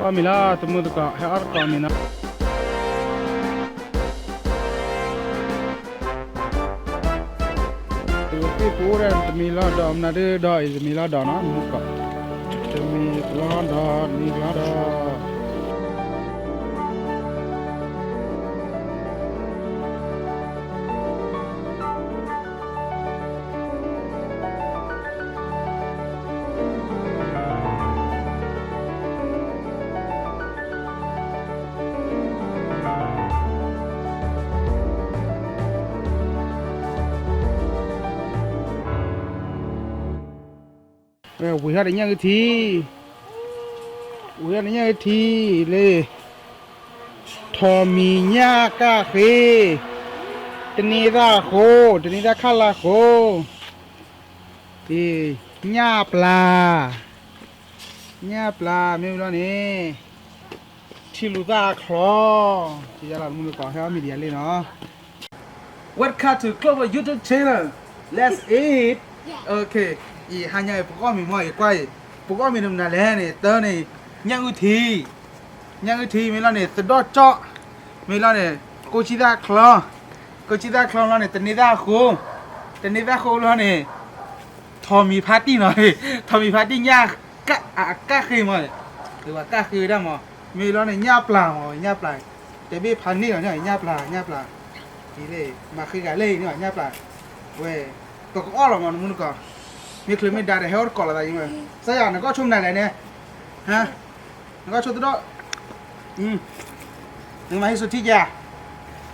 Pamila temu ka har pamina Ti pura Mila da amna de da is Mila da na muka Mila da we had a young tea. We had a young tea. Le Tommy Nyaka Fe Tenida Ho, Tenida Kala Ho. Nyapla Nyapla, Milani Chiluda Claw. Tijala Muka, how media no. Welcome to Clover YouTube channel. Let's eat. Okay. Hanya pokok mi moi quay pokok mi nằm nè này tơ này nhang uthi mi lo này tơ đo chọ mi lo này cô chi ra klo lo này tơ này ra khô lo này thò mi party rồi thò mi party nha cá khi màหรือว่าcá khi đó mà mi lo này nháp lạiแต่พี่พันนี่เหรอเนี่ยnháp lạiนี่เลยมาคือกันเลยนี่ว่าnháp lạiเว้ยตัวก็อ้อหรอมันมึงก็มีคลิปไม่ได้แต่ให้อดก่อนอะไรอย่างเงี้ยสักอย่างนึงก็ชมไหนเนี่ยฮะนึงก็ชมตัวด้วยนึงมาให้สุดที่ยา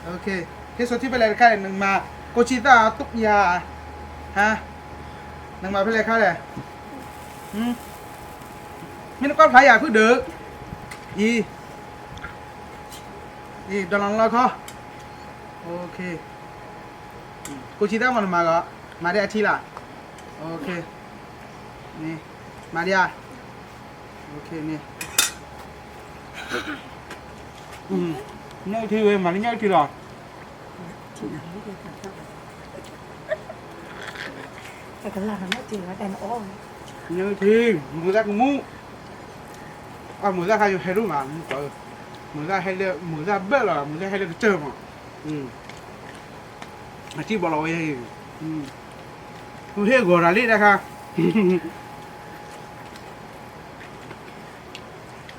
โอเคให้สุดที่ไปเลยค่าเลยนึงมาโกชิต้าตุกยาฮะนึงมาไปเลยค่าเลยมีนักก้อนพายาพึ่งเดือดดอลลาร์ละเขาโอเคโกชิต้ามันมาก็มาได้อาทิตย์ละโอเคนี่มาดิอ่ะโอเคนี่nhai thi về mà nó nhai thi rồi cái là nó chỉ là đàn ôm nhai thi mùi ra cũng mu mùi ra hay hay đúng mà mùi ra hay được mùi ra bớt là mùi ra hay được chơi mà chỉ bỏ lỗi hayกูเที่ยวกว่าลินะคะ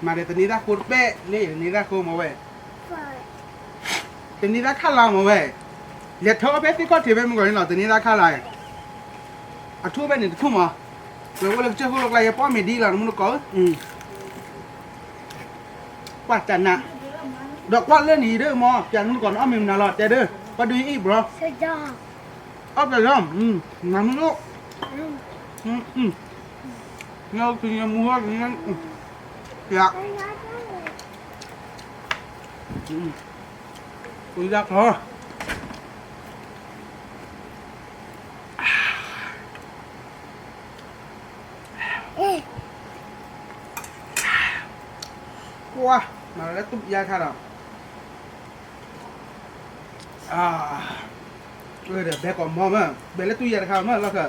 มาเดี๋ยวตอนนี้ได้คูดเป๊ะนี่นี่ได้คูมาเว้ยตอนนี้ได้ข้าวลามาเว้ยเดี๋ยวเธอเป๊ะที่ก็ถือไปมึงก่อนนี่หรอตอนนี้ได้ข้าวลายอ่ะทั่วไปหนึ่งทุ่มเหรอแล้วก็เลยเจ้าพวกอะไรป้อไม่ดีหรอกมึงรู้ก่อนว่าจันนะดอกว่าเล่นอีเด้อมอจันมึงก่อนอ้อมมึงน่าหลอดใจเด้อว่าดูอีบหรอấp rồi không? Nắm nước. Nhau thì nhà mua thì nhanh. Dạ. Ui giặc thôi. Wow, mà nó tụt da khai nào.เดี๋ยวแบกก่อนมอมั้งเบลล์ตู้เย็นข้าวมั้งแล้วก็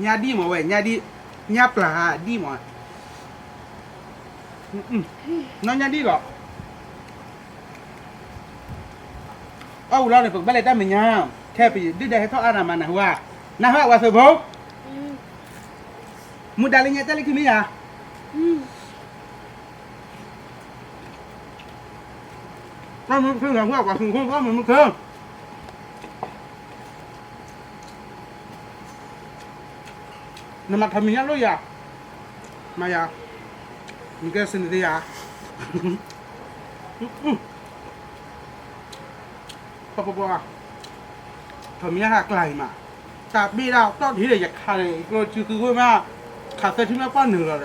ญาดีมั้งเว้ยญาดีญาปลาดีมั้งน้องญาดีหรอเราเนี่ยฝึกเบลล์ได้ไหมเนี่ยแค่ไปดื้อได้ให้เขาอ่านมานะว่าว่าเสือพงมุดดาลิงเนี่ยจะเล่นขึ้นมั้ยอ่ะถ้ามันคืออย่างว่ากับคุณก็มันคือน้ำมันทำยังไงรู้ยังมายังมีแค่สิ่งเดียวปะทำยังไงไกลมาแต่บีเราต้องที่เดียกขาดเลยก็คือว่าขาดเส้นที่ไม่ป้อนหนึ่งแล้ว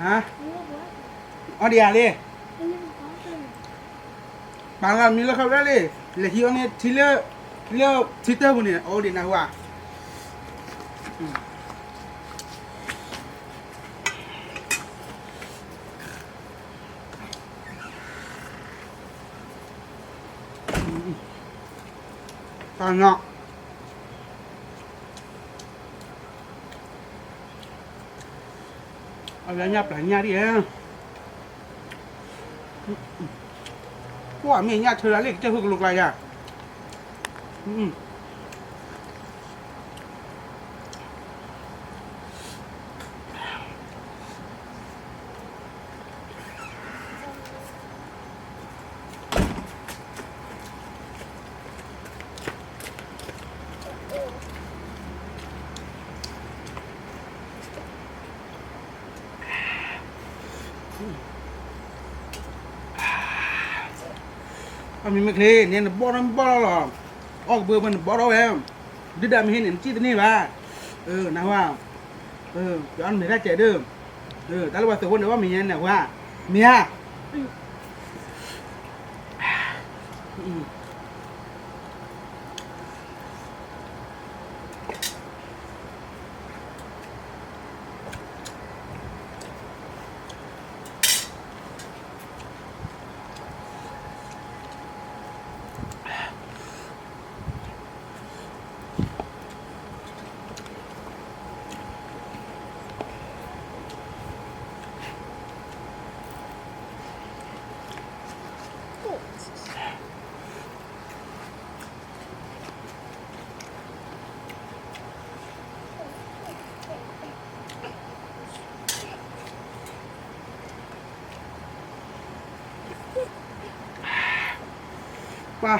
ฮะอ๋อเดี๋ยวเลยบางร้านมีแล้วครับได้เลยเหลือที่อันนี้ที่เลือก เลี้ยวทิเตอร์บุญเนี่ยโอ้ดีนะว่าตอนเนาะเอาแล้วยับหลายญาติเองว่ามีญาติเธอเล็กจะพูดลูกอะไรอ่ะมีไม่เคยเนี่ยบ่อนบ่อหรอกออกเบอร์มันบ่อเราเองดิดามีเห็นจี้ตัวนี้ป่ะนะว่าย้อนไม่ได้ใจเดิมแต่ละวันตัวคนเดียวว่ามีเนี่ยว่าเมียป่ะ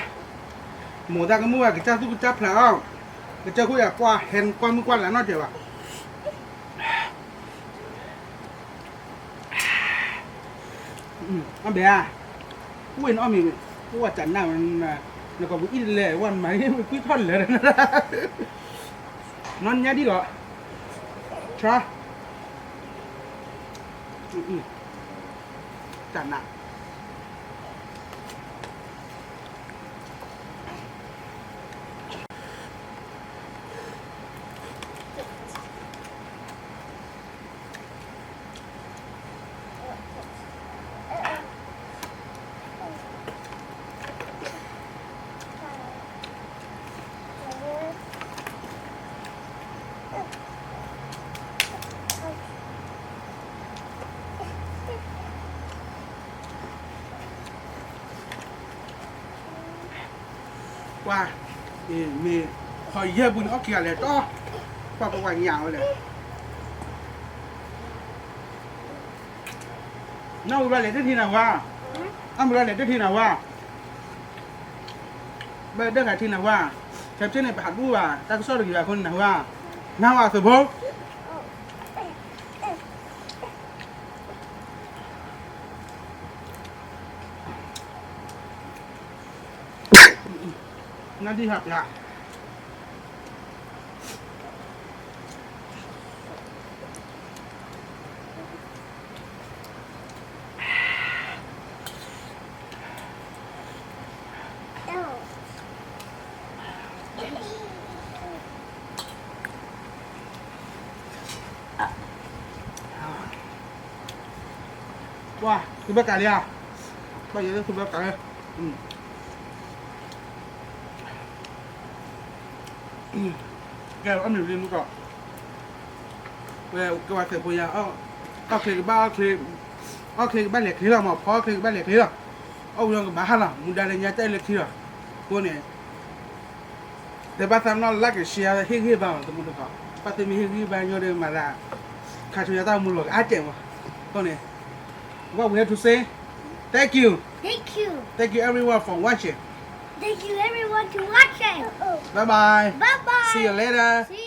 หมูตาก็มั่วกับเจ้าทุกจับแล้วกับเจ้าคุยกับกว่าเห็นกว่ามือกว่าแล้วนอกจากว่าอันเบียกูเห็นอ้อมีกูว่าจันหน้ามันแล้วก็บุอินเลยวันไหมมันคุยท่อนเลยนะนอนเนี้ยดีเหรอใช่จันหน้าว่ามีพอเยอะบุญออกเกี่ยเลยก็พอประวัติยาวเลยน้าอุบลเลยที่ไหนว่าอุบลเลยที่ไหนว่าเบอร์เด้งที่ไหนว่าแคปชั่นในประหัตบูว่าตั้งโซ่อยู่กับคนไหนว่าน้าว่าสุภาพนั่นที่หักละว่าคือแบบกันเลยอ่ะไปยังคือแบบกันเลยแกเอาหนึ่งเรียนดูก่อนแกว่าเสร็จปุยยาเอาเคยบ้าเอาเคยบ้านเหล็กที่เรามาพอเคยบ้านเหล็กที่เราเอาเรื่องกับบ้านเรามุดอะไรเงี้ยใจเหล็กที่เราตัวนี้แต่บ้านทำนอนลักเชียร์เฮี้ยบ้างสมมติก่อนป้าจะมีเฮี้ยบ้างอยู่เดิมมาละข้าช่วยตามมุดหลอกอาเจ๋งวะตัวนี้ What we have to say? Thank you. Thank you. Thank you everyone for watching. Thank you everyone to watching. Bye bye. Bye bye. See you later. See